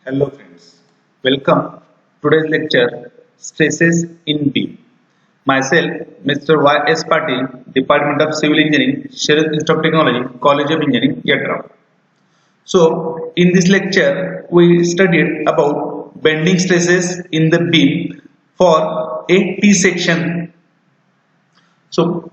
Hello friends, welcome to today's lecture Stresses in Beam. Myself, Mr. Y. S. Patil, Department of Civil Engineering, Sharad Institute of Technology, College of Engineering, Yatra. So, in this lecture, we studied about bending stresses in the beam for a T section. So,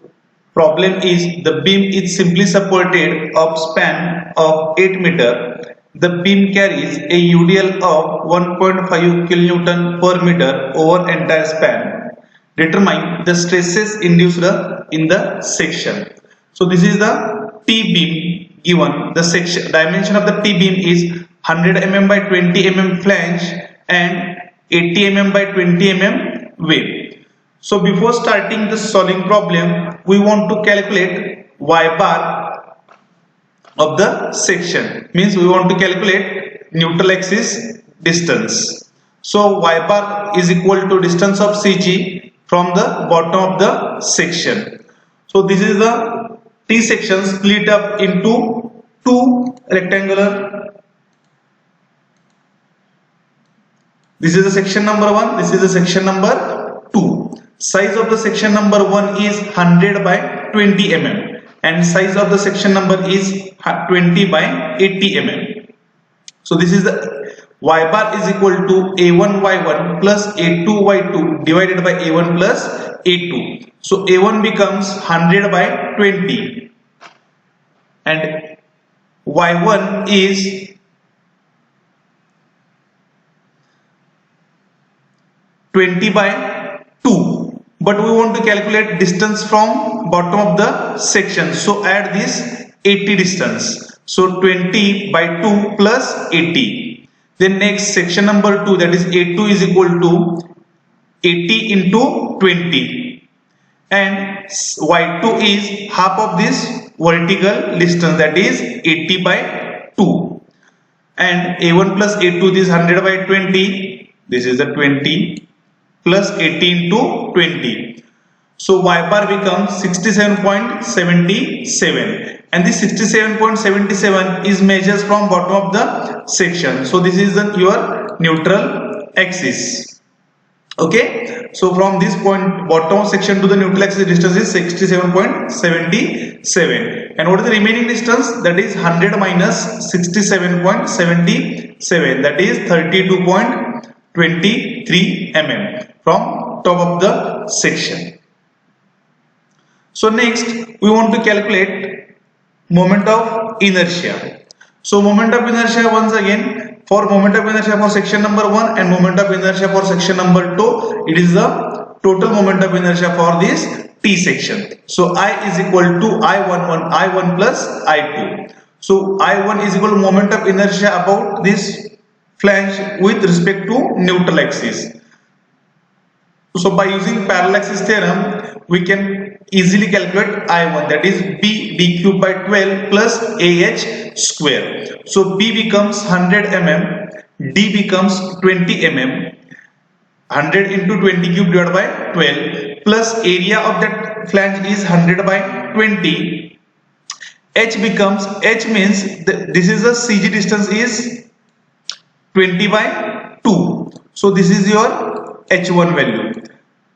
problem is the beam is simply supported of span of 8 meter. The beam carries a UDL of 1.5 kilonewton per meter over entire span. Determine the stresses induced in the section. So this is the T beam given. The section dimension of the T beam is 100 mm by 20 mm flange and 80 mm by 20 mm wave. So before starting the solving problem, we want to calculate Y bar of the section. Means we want to calculate neutral axis distance. So Y bar is equal to distance of CG from the bottom of the section. So this is the T section split up into two rectangular. This is the section number 1. This is the section number 2. Size of the section number 1 is 100 by 20 mm and size of the section number is 20 by 80 mm. So this is the Y bar is equal to A1Y1 plus A2Y2 divided by A1 plus A2. So A1 becomes 100 by 20 and Y1 is 20 by 2. But we want to calculate distance from bottom of the section. So add this 80 distance. So 20 by 2 plus 80. Then next section number 2, that is A2 is equal to 80 into 20. And Y2 is half of this vertical distance, that is 80 by 2. And A1 plus A2 is 100 by 20. This is the 20 plus 80 into 20. So Y bar becomes 67.77 and this 67.77 is measures from bottom of the section. So this is your neutral axis. Okay. So from this point bottom section to the neutral axis distance is 67.77 and what is the remaining distance? That is 100 minus 67.77, that is 32.23 mm from top of the section. So next we want to calculate moment of inertia. So moment of inertia, once again, for moment of inertia for section number 1 and moment of inertia for section number 2, it is the total moment of inertia for this T section. So I is equal to I1 plus I2. So I1 is equal to moment of inertia about this flange with respect to neutral axis. So by using parallel axis theorem, we can easily calculate I1, that is B d cube by 12 plus AH square. So B becomes 100 mm, D becomes 20 mm, 100 into 20 cube divided by 12 plus area of that flange is 100 by 20. H becomes, H means this is the CG distance is 20 by 2. So this is your H1 value.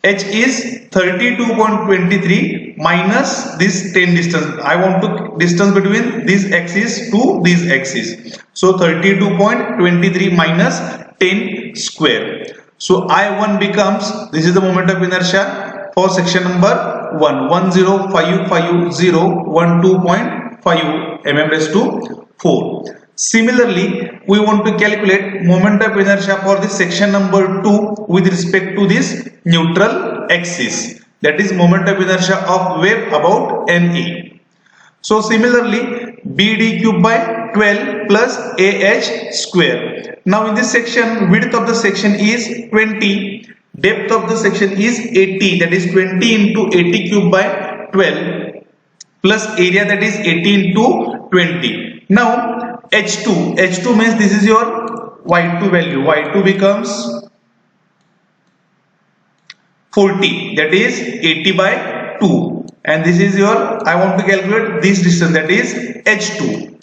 H is 32.23 minus this 10 distance. I want to distance between this axis to this axis. So 32.23 minus 10 square. So I1 becomes, this is the moment of inertia for section number 1, 105012.5 mm raised to 4. Similarly, we want to calculate moment of inertia for this section number 2 with respect to this neutral axis, that is moment of inertia of wave about NE. So similarly, BD cube by 12 plus AH square. Now in this section, width of the section is 20, depth of the section is 80, that is 20 into 80 cube by 12 plus area, that is 80 into 20. Now H2 means this is your Y2 value. Y2 becomes 40, that is 80 by 2, and this is your, I want to calculate this distance, that is H2.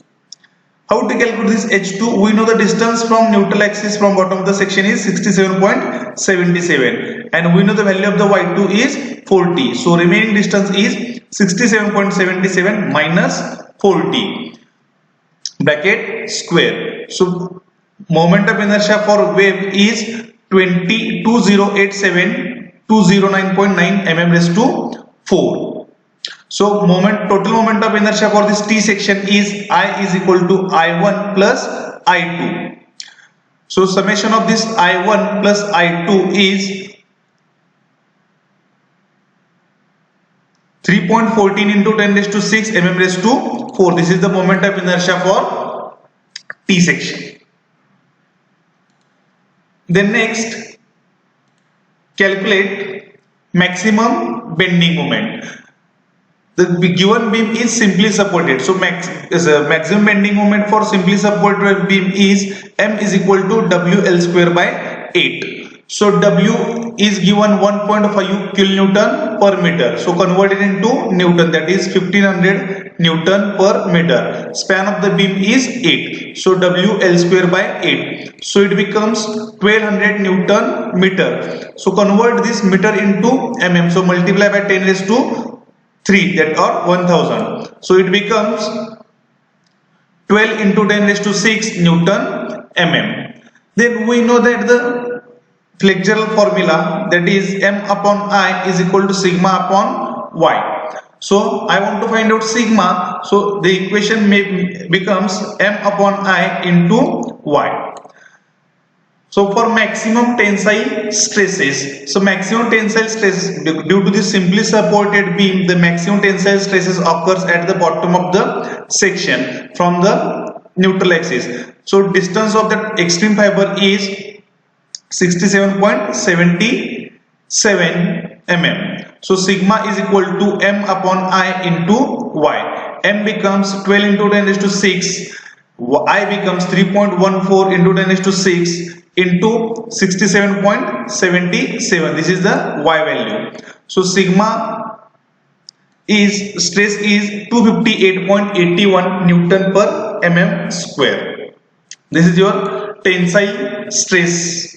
How to calculate this H2? We know the distance from neutral axis from bottom of the section is 67.77 and we know the value of the Y2 is 40. So remaining distance is 67.77 minus 40 bracket square. So moment of inertia for wave is 2087,209.9 mm raised to 4. So total moment of inertia for this T section is I is equal to I1 plus I2. So summation of this I1 plus I2 is 3.14 into 10 raised to 6 mm raised to 4. This is the moment of inertia for T section. Then next, calculate maximum bending moment. The given beam is simply supported. So maximum bending moment for simply supported beam is M is equal to WL square by 8. So W is given 1.5 kilonewton per meter. So converted into Newton, that is 1500 Newton per meter. Span of the beam is 8. So WL square by 8. So it becomes 1200 Newton meter. So convert this meter into mm. So multiply by 10 raised to 3, that are 1000. So it becomes 12 into 10 raised to 6 Newton mm. Then we know that the flexural formula, that is M upon I is equal to sigma upon Y. So I want to find out sigma. So the equation becomes M upon I into Y. So for maximum tensile stresses, so maximum tensile stress due to the simply supported beam, the maximum tensile stresses occurs at the bottom of the section from the neutral axis. So distance of that extreme fiber is 67.77 mm. So sigma is equal to M upon I into Y. M becomes 12 into 10 raised to 6. I becomes 3.14 into 10 raised to 6 into 67.77. This is the Y value. So sigma is stress is 258.81 Newton per mm square. This is your tensile stress.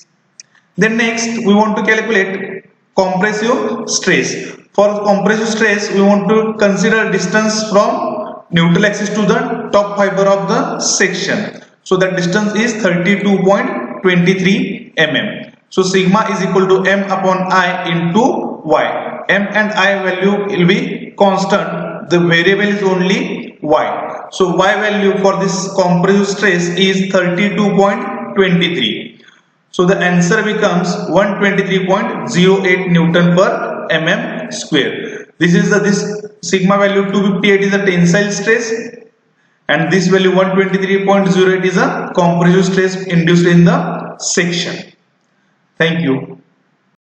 Then next we want to calculate compressive stress. For compressive stress we want to consider distance from neutral axis to the top fiber of the section. So that distance is 32.23 mm. So sigma is equal to M upon I into Y. M and I value will be constant. The variable is only Y. So Y value for this compressive stress is 32.23. So the answer becomes 123.08 Newton per mm square. This sigma value 258 is a tensile stress and this value 123.08 is a compressive stress induced in the section. Thank you.